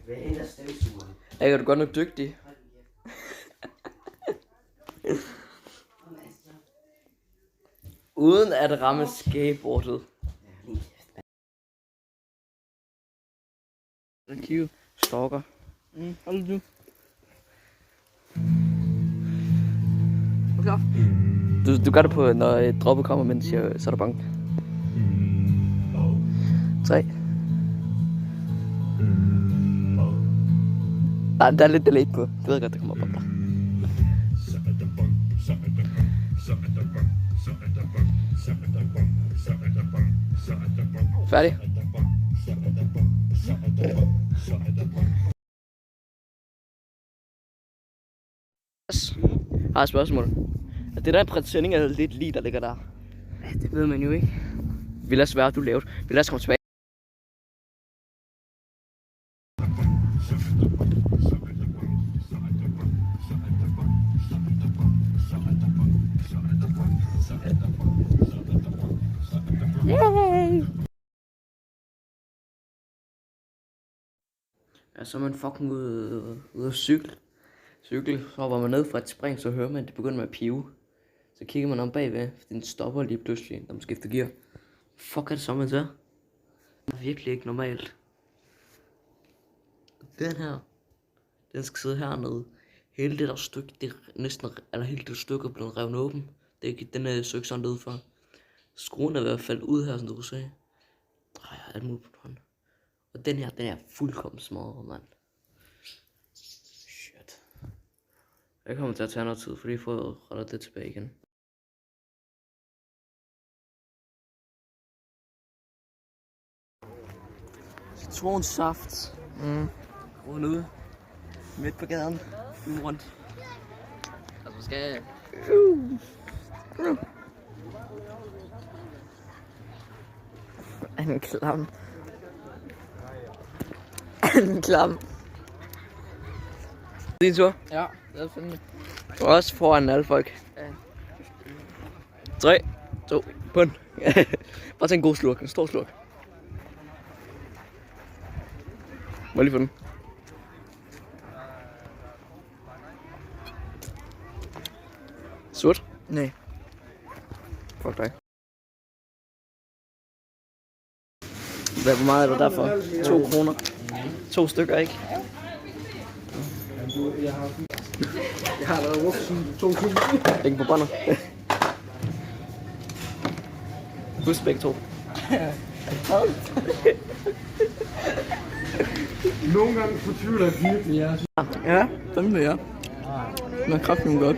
Jeg er du godt nok dygtig. Uden at ramme skateboardet. Thank you. Stalker. Hold du. Okay. Du gør det på, når droppet kommer, mens jeg så er der bange. 3. Nej, der er lidt delay på. Du ved godt, der kommer bobler. Færdig. Jeg har et spørgsmål. Er det der en præsending eller lidt lige, der ligger der? Ja, det ved man jo ikke. Vil jeg svære, du lavede? Vil jeg komme tilbage? Yay! Ja, så er man fucking ude at cykle. Så var man ned fra et spring, så hører man, at det begynder med at pive. Så kigger man om bagved, for den stopper lige pludselig, når man skifter gear. Fuck er det så, man ser? Det er virkelig ikke normalt. Den her, den skal sidde hernede. Hele det der stykke, det er næsten, eller hele det stykke er blevet revet åben. Det er ikke, den er så ikke sådan ud for. Skruen er i hvert fald ud her, som du kan se. Ej, jeg har alt muligt på hånden. Og den her, den er fuldkommen smadret, mand. Shit. Jeg kommer til at tage noget tid, fordi jeg får rettet det tilbage igen. Citronsaft. Rundt ude. Midt på gaden. Ude rundt. Altså skal jeg... En klam. En klam. Din tur? Ja, det er fandme. Også foran alle folk. Ja. 3, 2, bund. Bare tag en god slurk, en stor slurk. Må jeg lige få den? Surt? Nej. Fuck dig. Hvor meget er du derfor? 2 kroner. 2 stykker, ikke? Jeg har været brugt siden 2000. Ikke på båndet. Husk begge 2. Nogle gange fortvivler jeg virkelig, Ja, fandme ja. Men kraften godt.